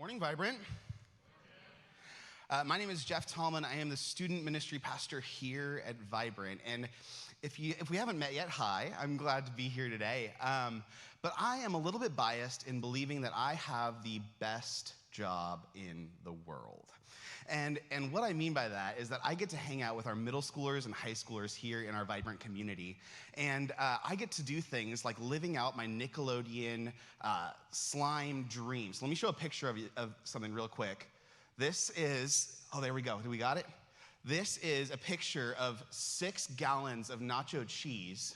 Morning, Vibrant. My name is Jeff Tomlin. I am the student ministry pastor here at Vibrant. And if we haven't met yet, hi, I'm glad to be here today. But I am a little bit biased in believing that I have the best job in the world. And what I mean by that is that I get to hang out with our middle schoolers and high schoolers here in our Vibrant community. And I get to do things like living out my Nickelodeon slime dreams. Let me show a picture of something real quick. This is, oh, there we go. Do we got it? This is a picture of 6 gallons of nacho cheese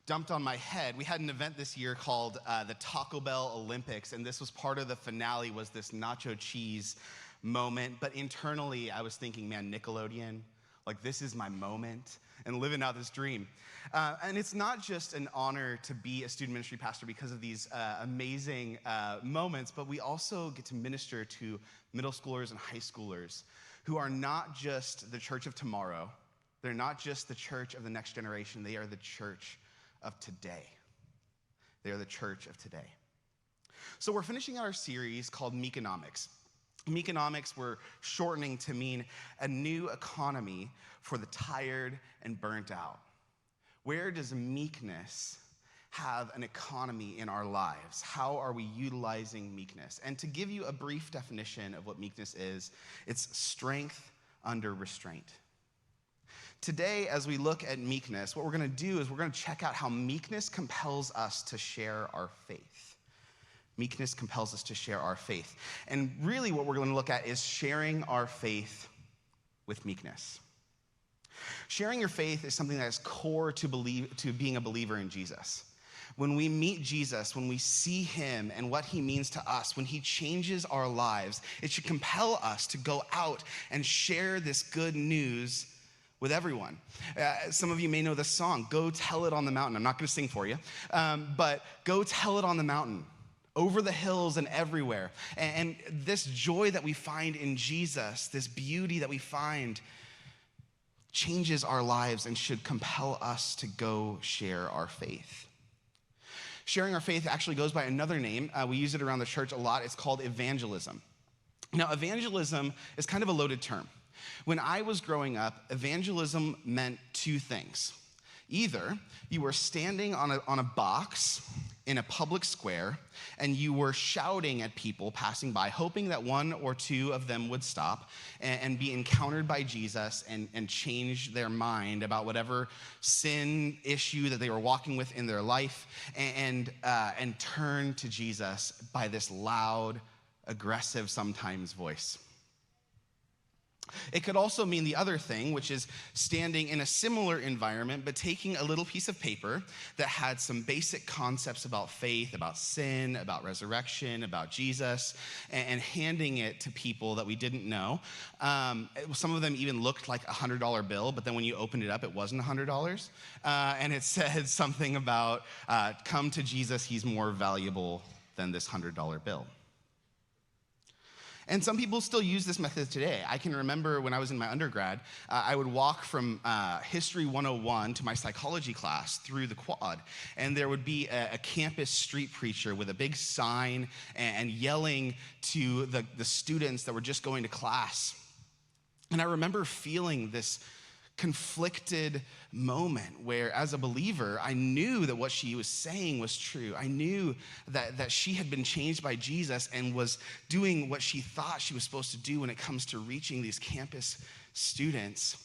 dumped on my head. We had an event this year called the Taco Bell Olympics, and this was part of the finale, was this nacho cheese moment. But internally, I was thinking, man, Nickelodeon, like this is my moment, and living out this dream. And it's not just an honor to be a student ministry pastor because of these amazing moments, but we also get to minister to middle schoolers and high schoolers who are not just the church of tomorrow. They're not just the church of the next generation. They are the church of today. They are the church of today. So we're finishing out our series called Meekonomics. Meekonomics we're shortening to mean a new economy for the tired and burnt out. Where does meekness have an economy in our lives? How are we utilizing meekness? And to give you a brief definition of what meekness is, it's strength under restraint. Today, as we look at meekness, what we're going to do is we're going to check out how meekness compels us to share our faith. Meekness compels us to share our faith. And really what we're going to look at is sharing our faith with meekness. Sharing your faith is something that is core to being a believer in Jesus. When we meet Jesus, when we see him and what he means to us, when he changes our lives, it should compel us to go out and share this good news with everyone. Some of you may know this song, Go Tell It on the Mountain. I'm not going to sing for you, but go tell it on the mountain, over the hills and everywhere. And this joy that we find in Jesus, this beauty that we find, changes our lives and should compel us to go share our faith. Sharing our faith actually goes by another name. We use it around the church a lot. It's called evangelism. Now, evangelism is kind of a loaded term. When I was growing up, evangelism meant 2 things. Either you were standing on a box in a public square and you were shouting at people passing by, hoping that 1 or 2 of them would stop and be encountered by Jesus and change their mind about whatever sin issue that they were walking with in their life and turn to Jesus by this loud, aggressive, sometimes voice. It could also mean the other thing, which is standing in a similar environment, but taking a little piece of paper that had some basic concepts about faith, about sin, about resurrection, about Jesus, and handing it to people that we didn't know. Some of them even looked like a $100 bill, but then when you opened it up, it wasn't $100. And it said something about, come to Jesus, he's more valuable than this $100 bill. And some people still use this method today. I can remember when I was in my undergrad, I would walk from History 101 to my psychology class through the quad, and there would be a campus street preacher with a big sign and yelling to the students that were just going to class. And I remember feeling this conflicted moment where, as a believer, I knew that what she was saying was true. I knew that she had been changed by Jesus and was doing what she thought she was supposed to do when it comes to reaching these campus students.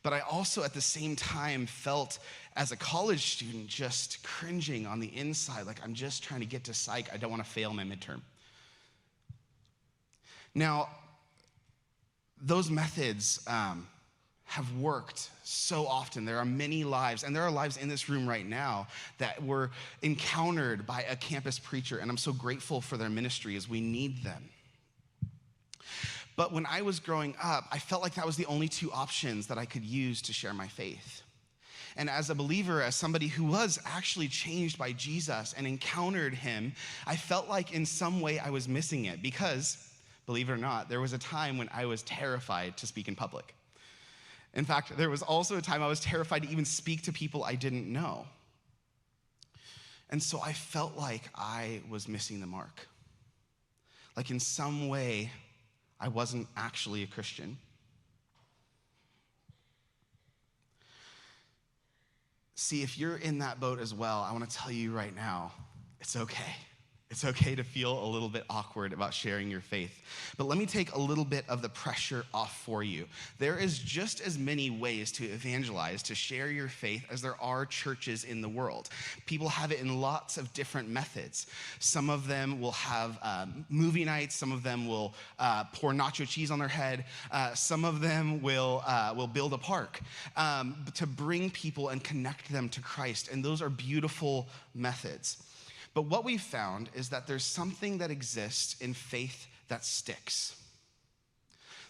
But I also, at the same time, felt, as a college student, just cringing on the inside, like I'm just trying to get to psych. I don't want to fail my midterm. Now, those methods have worked so often. There are many lives, and there are lives in this room right now that were encountered by a campus preacher, and I'm so grateful for their ministry as we need them. But when I was growing up, I felt like that was the only 2 options that I could use to share my faith. And as a believer, as somebody who was actually changed by Jesus and encountered him, I felt like in some way I was missing it because, believe it or not, there was a time when I was terrified to speak in public. In fact, there was also a time I was terrified to even speak to people I didn't know. And so I felt like I was missing the mark. Like in some way, I wasn't actually a Christian. See, if you're in that boat as well, I want to tell you right now, it's okay. It's okay to feel a little bit awkward about sharing your faith. But let me take a little bit of the pressure off for you. There is just as many ways to evangelize, to share your faith, as there are churches in the world. People have it in lots of different methods. Some of them will have movie nights. Some of them will pour nacho cheese on their head. Some of them will build a park to bring people and connect them to Christ. And those are beautiful methods. But what we've found is that there's something that exists in faith that sticks.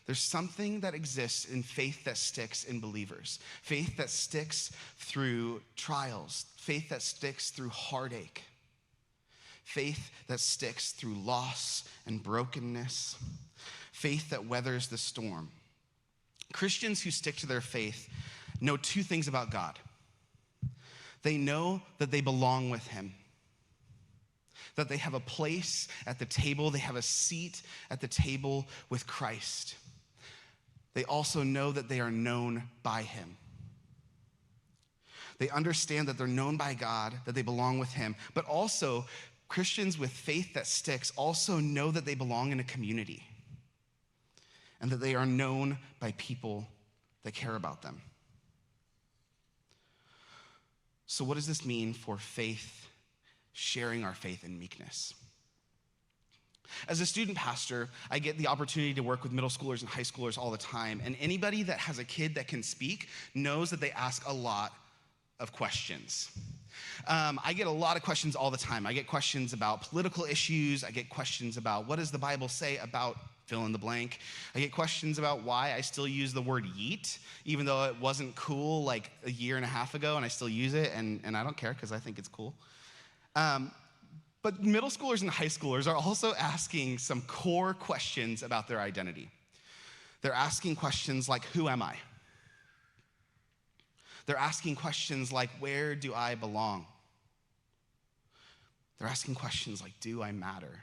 There's something that exists in faith that sticks in believers. Faith that sticks through trials. Faith that sticks through heartache. Faith that sticks through loss and brokenness. Faith that weathers the storm. Christians who stick to their faith know two things about God. They know that they belong with him. That they have a place at the table, they have a seat at the table with Christ. They also know that they are known by him. They understand that they're known by God, that they belong with him, but also Christians with faith that sticks also know that they belong in a community and that they are known by people that care about them. So what does this mean for faith? Sharing our faith in meekness. As a student pastor, I get the opportunity to work with middle schoolers and high schoolers all the time, and anybody that has a kid that can speak knows that they ask a lot of questions. I get a lot of questions all the time. I get questions about political issues. I get questions about what does the Bible say about fill in the blank. I get questions about why I still use the word yeet, even though it wasn't cool like a year and a half ago, and I still use it, and I don't care because I think it's cool. But middle schoolers and high schoolers are also asking some core questions about their identity. They're asking questions like, who am I? They're asking questions like, where do I belong? They're asking questions like, do I matter?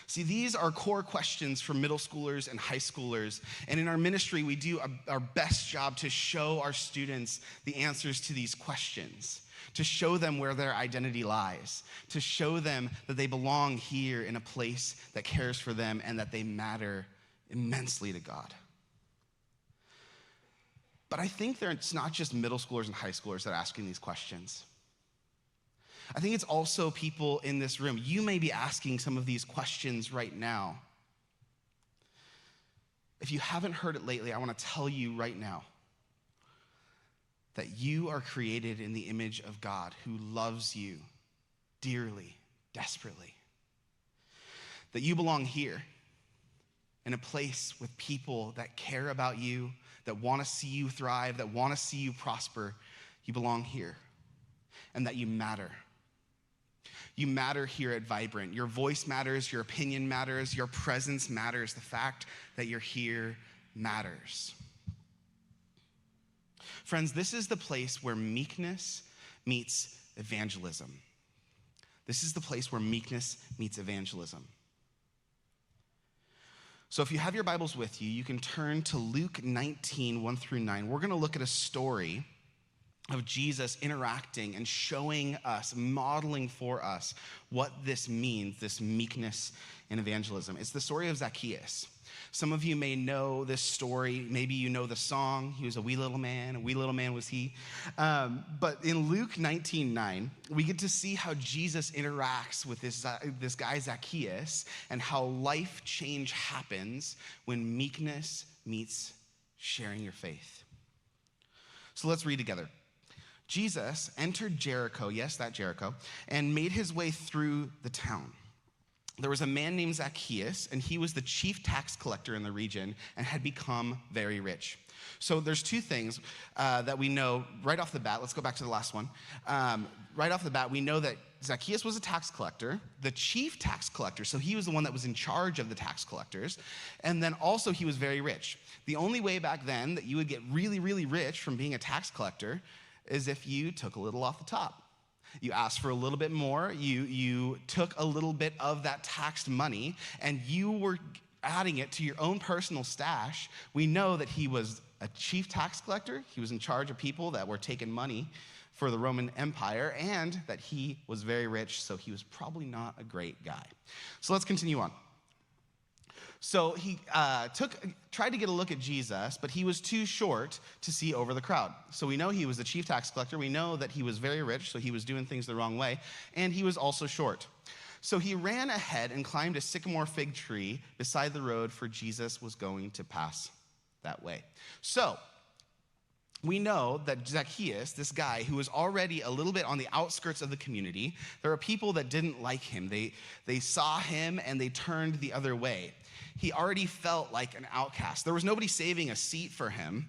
See, these are core questions for middle schoolers and high schoolers. And in our ministry, we do our best job to show our students the answers to these questions, to show them where their identity lies, to show them that they belong here in a place that cares for them and that they matter immensely to God. But I think it's not just middle schoolers and high schoolers that are asking these questions. I think it's also people in this room. You may be asking some of these questions right now. If you haven't heard it lately, I want to tell you right now that you are created in the image of God who loves you dearly, desperately. That you belong here in a place with people that care about you, that want to see you thrive, that want to see you prosper. You belong here, and that you matter. You matter here at Vibrant. Your voice matters, your opinion matters, your presence matters. The fact that you're here matters. Friends, this is the place where meekness meets evangelism. This is the place where meekness meets evangelism. So if you have your Bibles with you, you can turn to Luke 19, 1-9. We're going to look at a story of Jesus interacting and showing us, modeling for us what this means, this meekness in evangelism. It's the story of Zacchaeus. Some of you may know this story. Maybe you know the song. He was a wee little man was he. But in Luke 19:9, we get to see how Jesus interacts with this guy Zacchaeus and how life change happens when meekness meets sharing your faith. So let's read together. Jesus entered Jericho, yes, that Jericho, and made his way through the town. There was a man named Zacchaeus, and he was the chief tax collector in the region and had become very rich. So there's two things that we know right off the bat. Let's go back to the last one. Right off the bat, we know that Zacchaeus was a tax collector, the chief tax collector, so he was the one that was in charge of the tax collectors, and then also he was very rich. The only way back then that you would get really, really rich from being a tax collector is if you took a little off the top. You asked for a little bit more. You took a little bit of that taxed money, and you were adding it to your own personal stash. We know that he was a chief tax collector. He was in charge of people that were taking money for the Roman Empire, and that he was very rich, so he was probably not a great guy. So let's continue on. So he tried to get a look at Jesus, but he was too short to see over the crowd. So we know he was the chief tax collector. We know that he was very rich, so he was doing things the wrong way, and he was also short. So he ran ahead and climbed a sycamore fig tree beside the road, for Jesus was going to pass that way. So we know that Zacchaeus, this guy who was already a little bit on the outskirts of the community, there are people that didn't like him. They saw him and they turned the other way. He already felt like an outcast. There was nobody saving a seat for him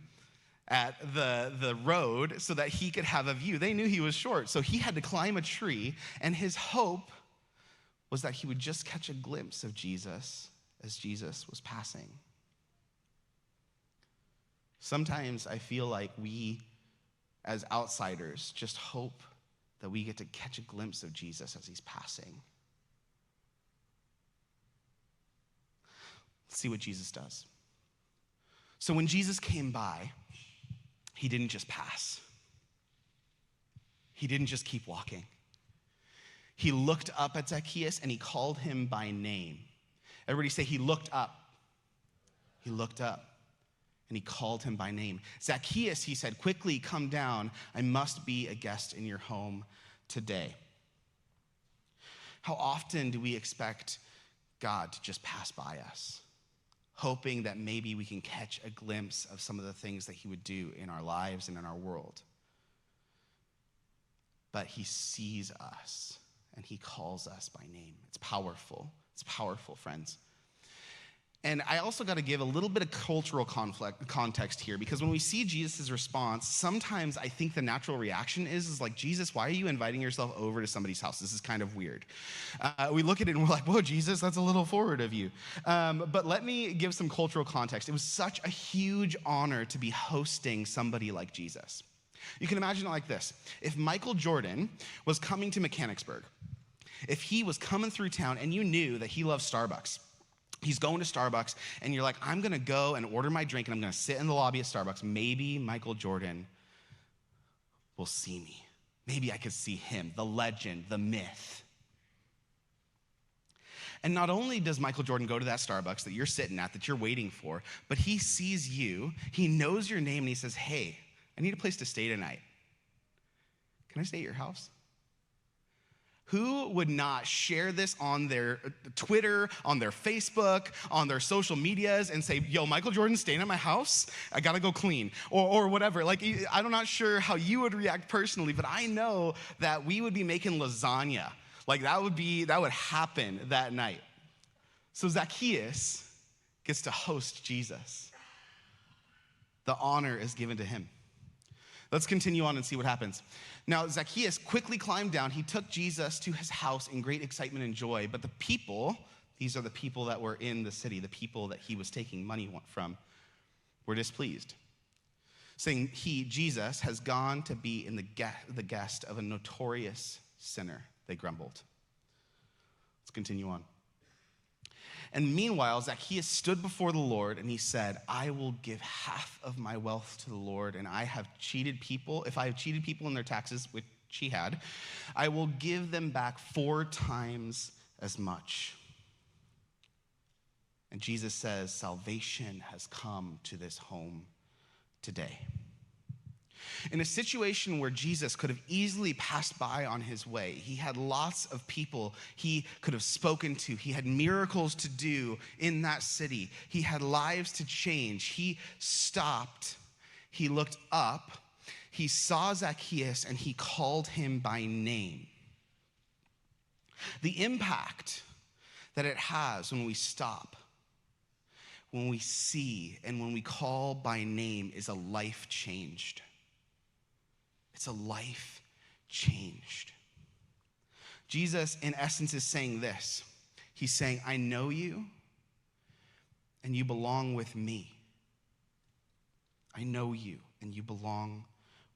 at the road so that he could have a view. They knew he was short, so he had to climb a tree, and his hope was that he would just catch a glimpse of Jesus as Jesus was passing. Sometimes I feel like we, as outsiders, just hope that we get to catch a glimpse of Jesus as he's passing. Let's see what Jesus does. So when Jesus came by, he didn't just pass. He didn't just keep walking. He looked up at Zacchaeus and he called him by name. Everybody say, he looked up. He looked up and he called him by name. Zacchaeus, he said, quickly come down. I must be a guest in your home today. How often do we expect God to just pass by us, hoping that maybe we can catch a glimpse of some of the things that he would do in our lives and in our world? But he sees us and he calls us by name. It's powerful. It's powerful, friends. And I also got to give a little bit of cultural context here, because when we see Jesus' response, sometimes I think the natural reaction is like, Jesus, why are you inviting yourself over to somebody's house? This is kind of weird. We look at it and we're like, whoa, Jesus, that's a little forward of you. But let me give some cultural context. It was such a huge honor to be hosting somebody like Jesus. You can imagine it like this. If Michael Jordan was coming to Mechanicsburg, if he was coming through town and you knew that he loves Starbucks, he's going to Starbucks and you're like, I'm gonna go and order my drink and I'm gonna sit in the lobby at Starbucks. Maybe Michael Jordan will see me. Maybe I could see him, the legend, the myth. And not only does Michael Jordan go to that Starbucks that you're sitting at, that you're waiting for, but he sees you, he knows your name, and he says, hey, I need a place to stay tonight. Can I stay at your house? Who would not share this on their Twitter, on their Facebook, on their social medias and say, yo, Michael Jordan's staying at my house. I gotta go clean, or whatever. Like, I'm not sure how you would react personally, but I know that we would be making lasagna. Like that would happen that night. So Zacchaeus gets to host Jesus. The honor is given to him. Let's continue on and see what happens. Now, Zacchaeus quickly climbed down. He took Jesus to his house in great excitement and joy. But the people, these are the people that were in the city, the people that he was taking money from, were displeased, saying, Jesus, has gone to be in the guest of a notorious sinner, they grumbled. Let's continue on. And meanwhile, Zacchaeus stood before the Lord and he said, I will give half of my wealth to the Lord, and I have cheated people. If I have cheated people in their taxes, which he had, I will give them back 4 times as much. And Jesus says, salvation has come to this home today. In a situation where Jesus could have easily passed by on his way, he had lots of people he could have spoken to. He had miracles to do in that city. He had lives to change. He stopped. He looked up. He saw Zacchaeus and he called him by name. The impact that it has when we stop, when we see, and when we call by name is a life changed. It's a life changed. Jesus, in essence, is saying this. He's saying, I know you, and you belong with me. I know you, and you belong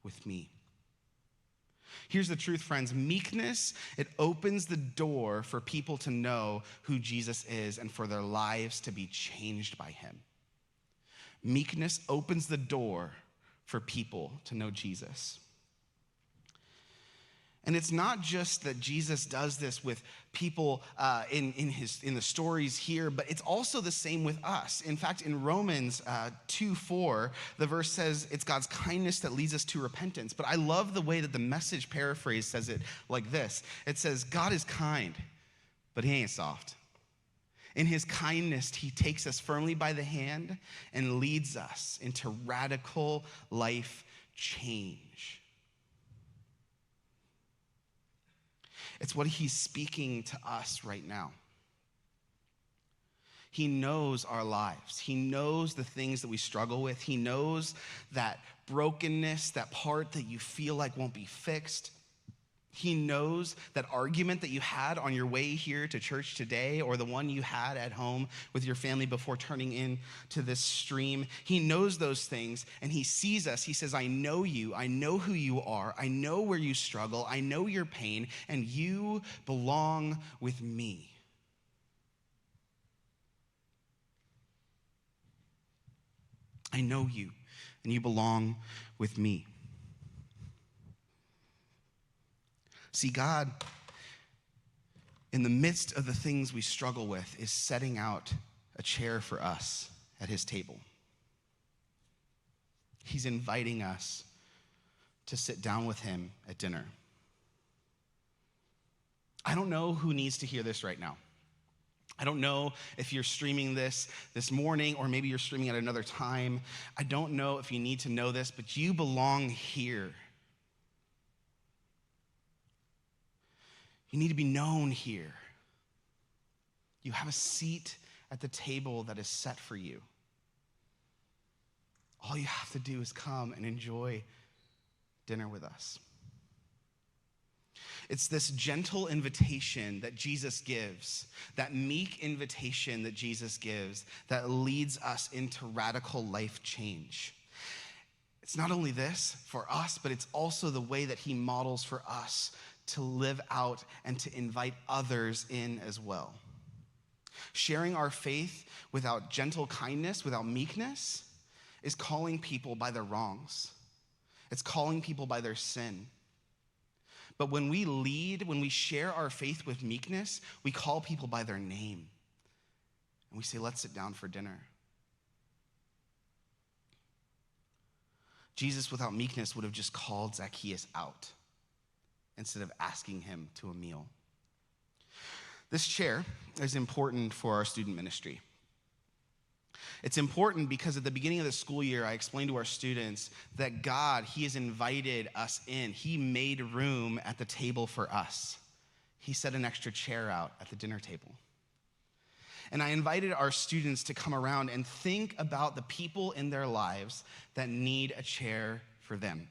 with me. Here's the truth, friends. Meekness, it opens the door for people to know who Jesus is and for their lives to be changed by him. Meekness opens the door for people to know Jesus. And it's not just that Jesus does this with people in the stories here, but it's also the same with us. In fact, in Romans 2:4, the verse says it's God's kindness that leads us to repentance. But I love the way that the Message paraphrase says it like this. It says, God is kind, but he ain't soft. In his kindness, he takes us firmly by the hand and leads us into radical life change. It's what he's speaking to us right now. He knows our lives. He knows the things that we struggle with. He knows that brokenness, that part that you feel like won't be fixed. He knows that argument that you had on your way here to church today, or the one you had at home with your family before turning into this stream. He knows those things, and he sees us. He says, I know you. I know who you are. I know where you struggle. I know your pain, and you belong with me. I know you, and you belong with me. See, God, in the midst of the things we struggle with, is setting out a chair for us at his table. He's inviting us to sit down with him at dinner. I don't know who needs to hear this right now. I don't know if you're streaming this morning, or maybe you're streaming at another time. I don't know if you need to know this, but you belong here. You need to be known here. You have a seat at the table that is set for you. All you have to do is come and enjoy dinner with us. It's this gentle invitation that Jesus gives, that meek invitation that Jesus gives, that leads us into radical life change. It's not only this for us, but it's also the way that he models for us to live out and to invite others in as well. Sharing our faith without gentle kindness, without meekness, is calling people by their wrongs. It's calling people by their sin. But when we lead, when we share our faith with meekness, we call people by their name. And we say, let's sit down for dinner. Jesus, without meekness, would have just called Zacchaeus out instead of asking him to a meal. This chair is important for our student ministry. It's important because at the beginning of the school year, I explained to our students that God, he has invited us in. He made room at the table for us. He set an extra chair out at the dinner table. And I invited our students to come around and think about the people in their lives that need a chair for them.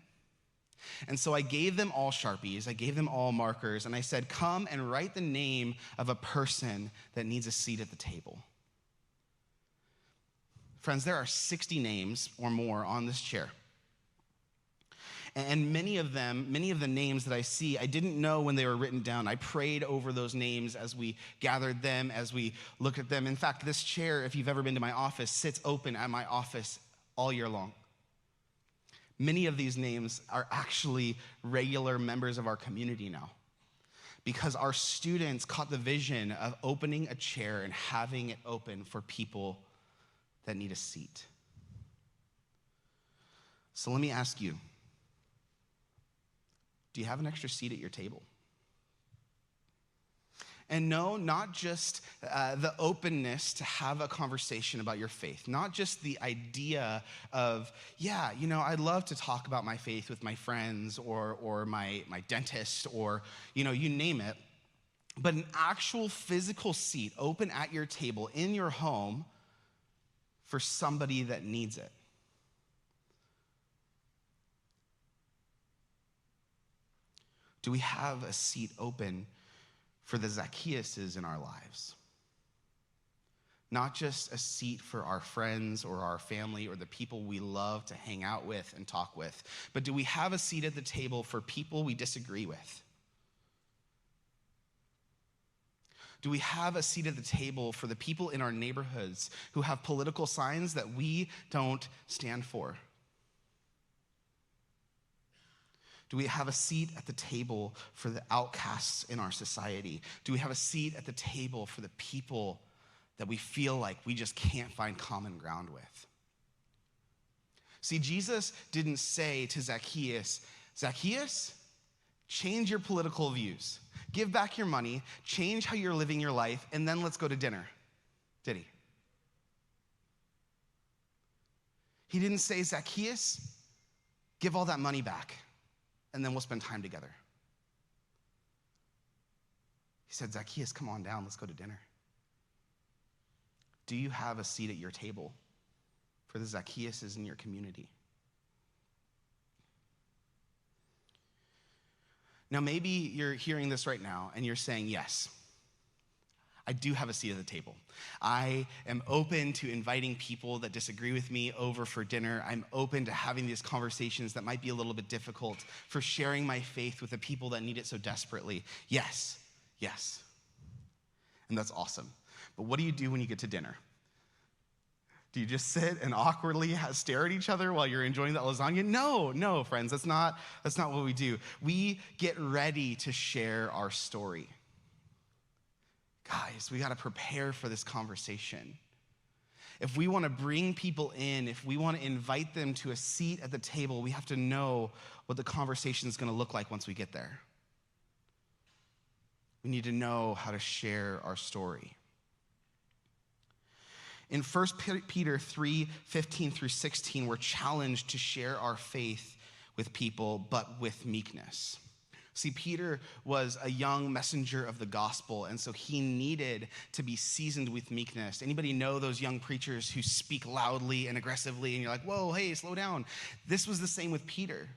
And so I gave them all Sharpies, I gave them all markers, and I said, come and write the name of a person that needs a seat at the table. Friends, there are 60 names or more on this chair. And many of the names that I see, I didn't know when they were written down. I prayed over those names as we gathered them, as we looked at them. In fact, this chair, if you've ever been to my office, sits open at my office all year long. Many of these names are actually regular members of our community now, because our students caught the vision of opening a chair and having it open for people that need a seat. So let me ask you, do you have an extra seat at your table? And no, not just the openness to have a conversation about your faith, not just the idea of, I'd love to talk about my faith with my friends or my dentist or, you name it, but an actual physical seat open at your table in your home for somebody that needs it. Do we have a seat open for the Zacchaeuses in our lives? not just a seat for our friends or our family or the people we love to hang out with and talk with, but do we have a seat at the table for people we disagree with? Do we have a seat at the table for the people in our neighborhoods who have political signs that we don't stand for? Do we have a seat at the table for the outcasts in our society? Do we have a seat at the table for the people that we feel like we just can't find common ground with? See, Jesus didn't say to Zacchaeus, Zacchaeus, change your political views. Give back your money, change how you're living your life, and then let's go to dinner. Did he? He didn't say, Zacchaeus, give all that money back, and then we'll spend time together. He said, Zacchaeus, come on down, let's go to dinner. Do you have a seat at your table for the Zacchaeuses in your community? Now, maybe you're hearing this right now and you're saying, yes, I do have a seat at the table. I am open to inviting people that disagree with me over for dinner. I'm open to having these conversations that might be a little bit difficult, for sharing my faith with the people that need it so desperately. Yes. And that's awesome. But what do you do when you get to dinner? Do you just sit and awkwardly stare at each other while you're enjoying that lasagna? No, friends, that's not what we do. We get ready to share our story. Guys, we got to prepare for this conversation. If we want to bring people in, if we want to invite them to a seat at the table, we have to know what the conversation is going to look like once we get there. We need to know how to share our story. In 1 Peter 3:15-16, we're challenged to share our faith with people, but with meekness. See, Peter was a young messenger of the gospel, and so he needed to be seasoned with meekness. Anybody know those young preachers who speak loudly and aggressively, and you're like, whoa, hey, slow down? This was the same with Peter.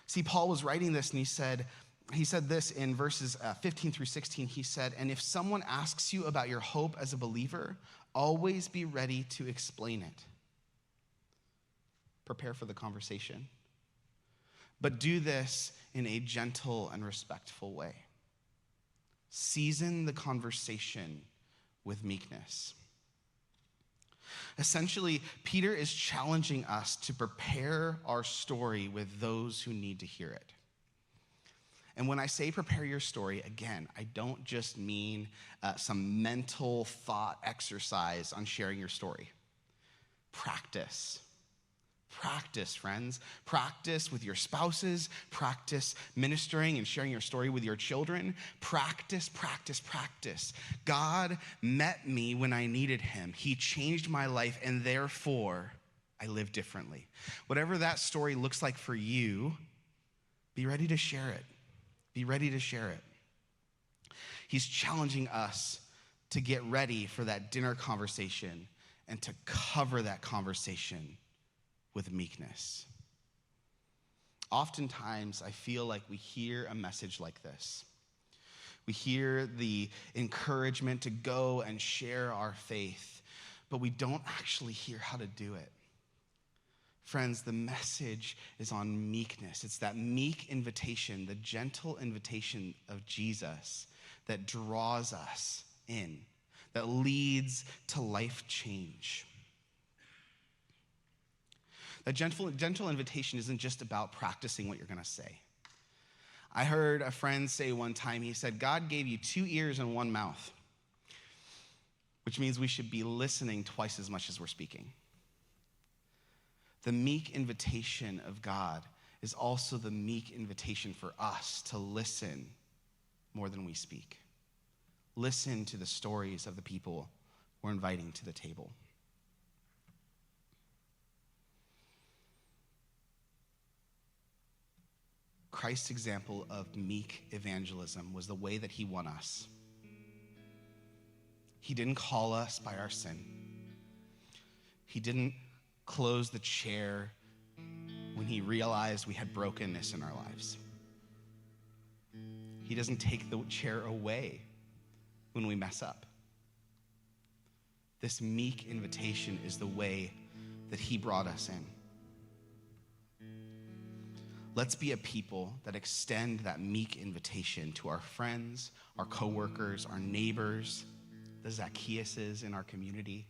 See, Paul was writing this, and he said this in verses 15-16. He said, and if someone asks you about your hope as a believer, always be ready to explain it. Prepare for the conversation. But do this in a gentle and respectful way. Season the conversation with meekness. Essentially, Peter is challenging us to prepare our story with those who need to hear it. And when I say prepare your story, again, I don't just mean some mental thought exercise on sharing your story. Practice, friends. Practice with your spouses. Practice ministering and sharing your story with your children. Practice. God met me when I needed him. He changed my life, and therefore, I live differently. Whatever that story looks like for you, be ready to share it. He's challenging us to get ready for that dinner conversation and to cover that conversation with meekness. Oftentimes, I feel like we hear a message like this. We hear the encouragement to go and share our faith, but we don't actually hear how to do it. Friends, the message is on meekness. It's that meek invitation, the gentle invitation of Jesus that draws us in, that leads to life change. That gentle invitation isn't just about practicing what you're going to say. I heard a friend say one time, he said, God gave you 2 ears and 1 mouth, which means we should be listening twice as much as we're speaking. The meek invitation of God is also the meek invitation for us to listen more than we speak. Listen to the stories of the people we're inviting to the table. Christ's example of meek evangelism was the way that he won us. He didn't call us by our sin. He didn't close the chair when he realized we had brokenness in our lives. He doesn't take the chair away when we mess up. this meek invitation is the way that he brought us in. Let's be a people that extend that meek invitation to our friends, our coworkers, our neighbors, the Zacchaeuses in our community.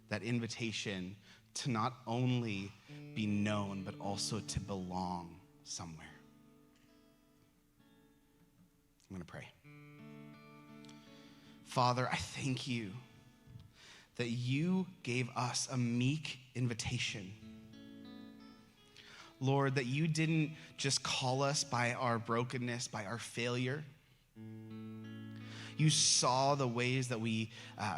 That invitation to not only be known, but also to belong somewhere. I'm going to pray. Father, I thank you that you gave us a meek invitation. Lord, that you didn't just call us by our brokenness, by our failure. You saw the ways that we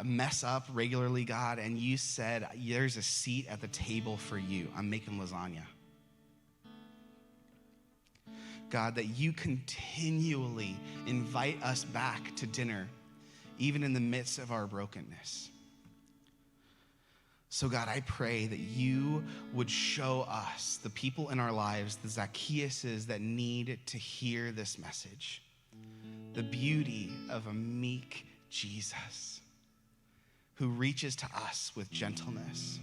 mess up regularly, God, and you said, there's a seat at the table for you. I'm making lasagna. God, that you continually invite us back to dinner, even in the midst of our brokenness. So God, I pray that you would show us, the people in our lives, the Zacchaeuses that need to hear this message, the beauty of a meek Jesus who reaches to us with gentleness,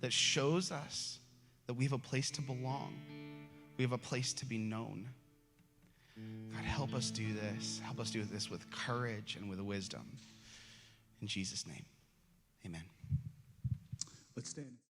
that shows us that we have a place to belong. We have a place to be known. God, help us do this. Help us do this with courage and with wisdom. In Jesus' name, amen. Let's stand.